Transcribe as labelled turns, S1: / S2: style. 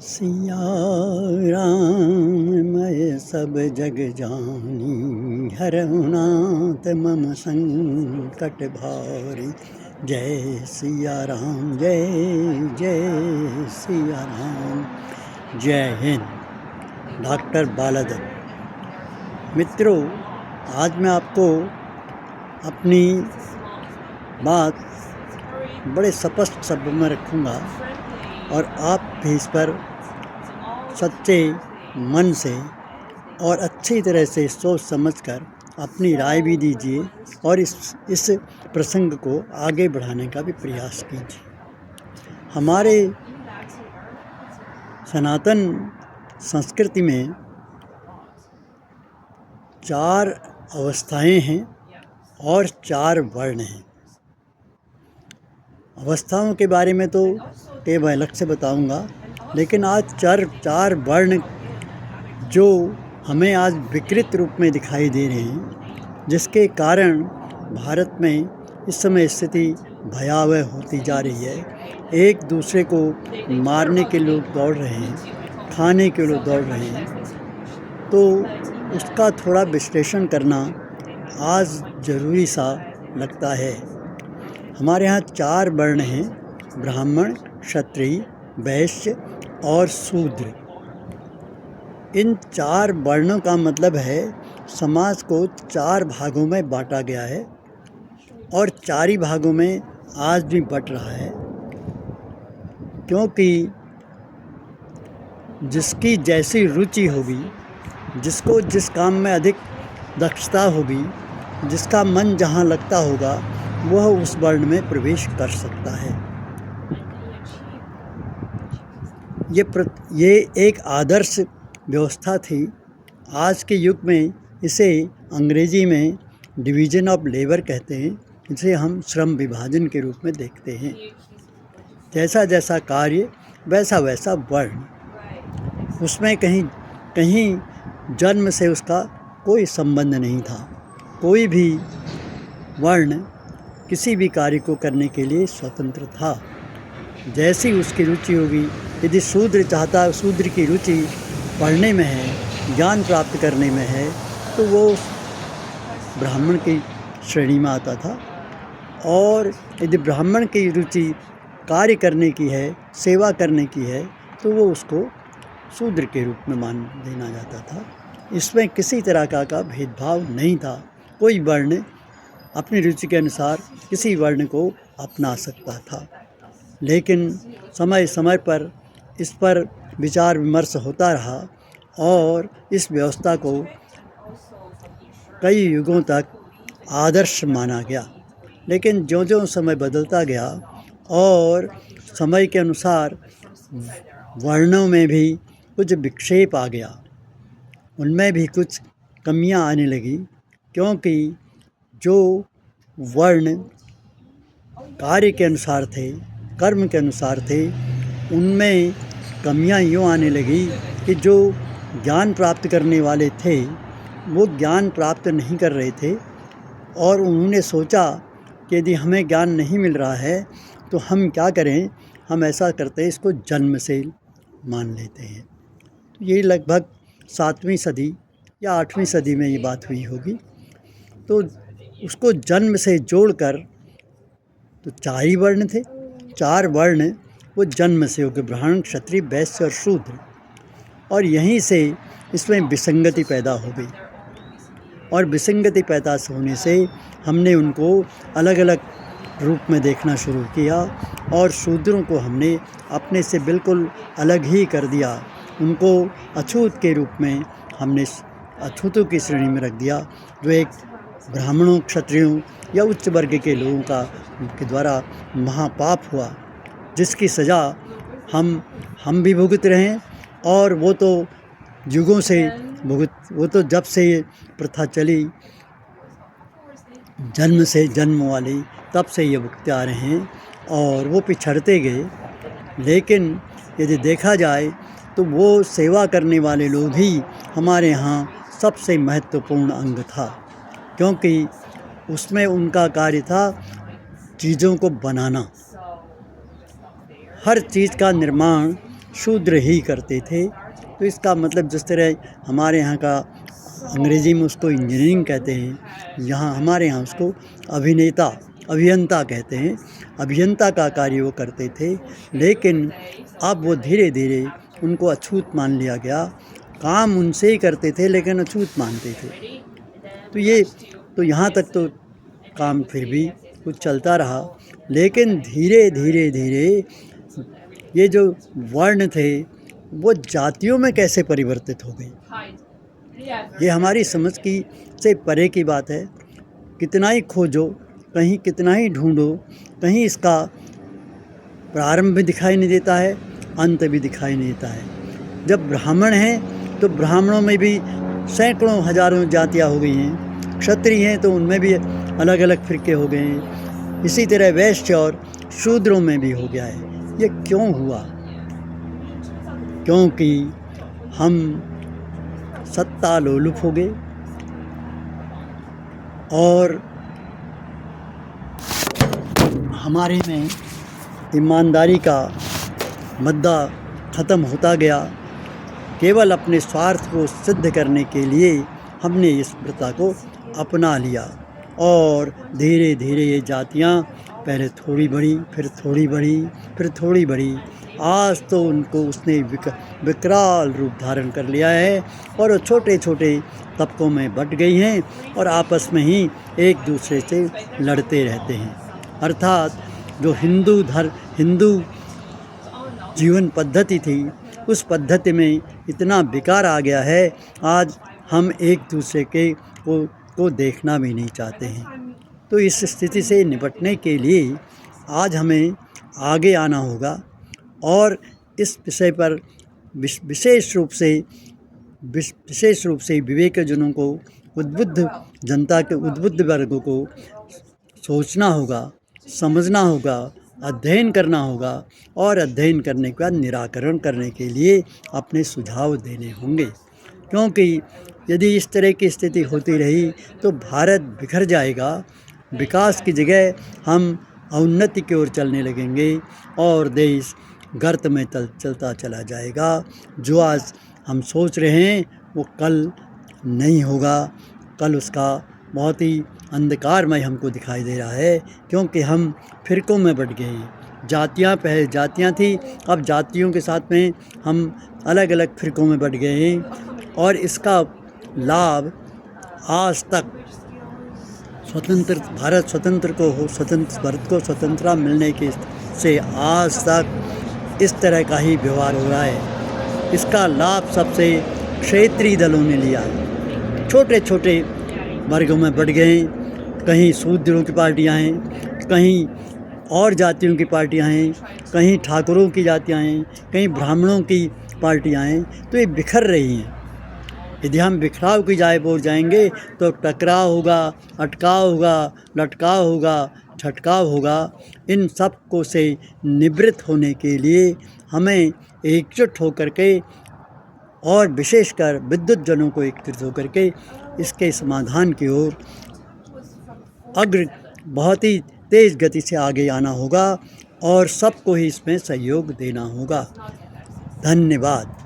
S1: सिया राम मैं सब जग जानी, हरहु नाथ मम संकट भारी। जय सिया राम, जय जय सिया राम। जय हिंद। डॉक्टर बालादत्त। मित्रों, आज मैं आपको अपनी बात बड़े स्पष्ट शब्दों में रखूँगा और आप भी इस पर सच्चे मन से और अच्छी तरह से सोच समझकर अपनी राय भी दीजिए और इस प्रसंग को आगे बढ़ाने का भी प्रयास कीजिए। हमारे सनातन संस्कृति में 4 अवस्थाएं हैं और 4 वर्ण हैं। अवस्थाओं के बारे में तो मैं अलग से बताऊंगा, लेकिन आज 4 वर्ण जो हमें आज विकृत रूप में दिखाई दे रहे हैं, जिसके कारण भारत में इस समय स्थिति भयावह होती जा रही है। एक दूसरे को मारने के लोग दौड़ रहे हैं, खाने के लोग दौड़ रहे हैं, तो उसका थोड़ा विश्लेषण करना आज ज़रूरी सा लगता है। हमारे यहाँ 4 वर्ण हैं: ब्राह्मण, क्षत्रिय, वैश्य और शूद्र। इन 4 वर्णों का मतलब है समाज को 4 भागों में बांटा गया है और 4 ही भागों में आज भी बंट रहा है, क्योंकि जिसकी जैसी रुचि होगी, जिसको जिस काम में अधिक दक्षता होगी, जिसका मन जहाँ लगता होगा, वह उस वर्ण में प्रवेश कर सकता है। ये एक आदर्श व्यवस्था थी। आज के युग में इसे अंग्रेजी में डिवीज़न ऑफ लेबर कहते हैं, जिसे हम श्रम विभाजन के रूप में देखते हैं। जैसा जैसा कार्य वैसा वैसा वर्ण, उसमें कहीं जन्म से उसका कोई संबंध नहीं था। कोई भी वर्ण किसी भी कार्य को करने के लिए स्वतंत्र था। जैसी उसकी रुचि होगी, यदि शूद्र चाहता, शूद्र की रुचि पढ़ने में है, ज्ञान प्राप्त करने में है, तो वो ब्राह्मण की श्रेणी में आता था। और यदि ब्राह्मण की रुचि कार्य करने की है, सेवा करने की है, तो वो उसको शूद्र के रूप में मान देना जाता था। इसमें किसी तरह का भेदभाव नहीं था। कोई वर्ण अपनी रुचि के अनुसार किसी वर्ण को अपना सकता था। लेकिन समय समय पर इस पर विचार विमर्श होता रहा और इस व्यवस्था को कई युगों तक आदर्श माना गया। लेकिन ज्यों-ज्यों समय बदलता गया और समय के अनुसार वर्णों में भी कुछ विक्षेप आ गया, उनमें भी कुछ कमियां आने लगी, क्योंकि जो वर्ण कार्य के अनुसार थे, कर्म के अनुसार थे, उनमें कमियां यूँ आने लगी कि जो ज्ञान प्राप्त करने वाले थे वो ज्ञान प्राप्त नहीं कर रहे थे और उन्होंने सोचा कि यदि हमें ज्ञान नहीं मिल रहा है तो हम क्या करें, हम ऐसा करते हैं, इसको जन्म से मान लेते हैं। ये लगभग 7वीं सदी या 8वीं सदी में ये बात हुई होगी। तो उसको जन्म से जोड़कर तो 4 ही वर्ण थे। 4 वर्ण वो जन्म से हो गए: ब्राह्मण, क्षत्रिय, वैश्य और शूद्र। और यहीं से इसमें विसंगति पैदा हो गई और विसंगति पैदा होने से हमने उनको अलग अलग रूप में देखना शुरू किया और शूद्रों को हमने अपने से बिल्कुल अलग ही कर दिया। उनको अछूत के रूप में हमने अछूतों की श्रेणी में रख दिया, जो एक ब्राह्मणों, क्षत्रियों या उच्च वर्ग के लोगों के द्वारा महापाप हुआ, जिसकी सज़ा हम भी भुगत रहे हैं। और वो तो युगों से वो तो जब से ये प्रथा चली, जन्म से जन्म वाली, तब से ये भुगते आ रहे हैं और वो पिछड़ते गए। लेकिन यदि देखा जाए तो वो सेवा करने वाले लोग ही हमारे यहाँ सबसे महत्वपूर्ण अंग था, क्योंकि उसमें उनका कार्य था चीज़ों को बनाना। हर चीज़ का निर्माण शूद्र ही करते थे। तो इसका मतलब जिस तरह हमारे यहाँ का अंग्रेज़ी में उसको इंजीनियरिंग कहते हैं, यहाँ हमारे यहाँ उसको अभियंता कहते हैं। अभियंता का कार्य वो करते थे, लेकिन अब वो धीरे धीरे उनको अछूत मान लिया गया। काम उनसे ही करते थे लेकिन अछूत मानते थे। तो यहाँ तक तो काम फिर भी कुछ चलता रहा, लेकिन धीरे धीरे धीरे ये जो वर्ण थे वो जातियों में कैसे परिवर्तित हो गए, ये हमारी समझ की से परे की बात है। कितना ही खोजो, कहीं कितना ही ढूंढो, कहीं इसका प्रारंभ भी दिखाई नहीं देता है, अंत भी दिखाई नहीं देता है। जब ब्राह्मण हैं तो ब्राह्मणों में भी सैकड़ों हजारों जातियाँ हो गई हैं। क्षत्रिय हैं तो उनमें भी अलग अलग फिरके हो गए हैं। इसी तरह वैश्य और शूद्रों में भी हो गया है। ये क्यों हुआ? क्योंकि हम सत्ता लोलुप हो गए और हमारे में ईमानदारी का मद्दा ख़त्म होता गया। केवल अपने स्वार्थ को सिद्ध करने के लिए हमने इस प्रथा को अपना लिया और धीरे धीरे ये जातियाँ पहले थोड़ी बढ़ी, फिर थोड़ी बढ़ी, फिर थोड़ी बढ़ी। आज तो उनको उसने विकराल रूप धारण कर लिया है और छोटे छोटे तबकों में बंट गई हैं और आपस में ही एक दूसरे से लड़ते रहते हैं। अर्थात जो हिंदू जीवन पद्धति थी, उस पद्धति में इतना विकार आ गया है, आज हम एक दूसरे को देखना भी नहीं चाहते हैं। तो इस स्थिति से निपटने के लिए आज हमें आगे आना होगा और इस विषय पर विशेष रूप से विवेकजनों को, उद्बुद्ध जनता के उद्बुद्ध वर्गों को सोचना होगा, समझना होगा, अध्ययन करना होगा और अध्ययन करने के बाद निराकरण करने के लिए अपने सुझाव देने होंगे। क्योंकि यदि इस तरह की स्थिति होती रही तो भारत बिखर जाएगा। विकास की जगह हम अवनति की ओर चलने लगेंगे और देश गर्त में चलता चला जाएगा। जो आज हम सोच रहे हैं वो कल नहीं होगा। कल उसका बहुत ही अंधकारमय हमको दिखाई दे रहा है, क्योंकि हम फिरकों में बंट गए हैं। जातियाँ पहले जातियाँ थी, अब जातियों के साथ में हम अलग अलग फिरकों में बंट गए हैं और इसका लाभ आज तक भारत स्वतंत्र स्वतंत्रता मिलने के से आज तक इस तरह का ही व्यवहार हो रहा है। इसका लाभ सबसे क्षेत्रीय दलों ने लिया है। छोटे छोटे वर्गों में बढ़ गए, कहीं शूद्रों की पार्टियां हैं, कहीं और जातियों की पार्टियां हैं, कहीं ठाकुरों की जातियां हैं, कहीं ब्राह्मणों की पार्टियां हैं। तो ये बिखर रही हैं। यदि हम बिखराव की जाए ओर जाएंगे तो टकराव होगा, अटकाव होगा, लटकाव होगा, छटकाव होगा। इन सब को से निवृत्त होने के लिए हमें एकजुट होकर के और विशेषकर विद्युत जनों को एकत्रित होकर के इसके समाधान की ओर बहुत ही तेज़ गति से आगे आना होगा और सबको ही इसमें सहयोग देना होगा। धन्यवाद।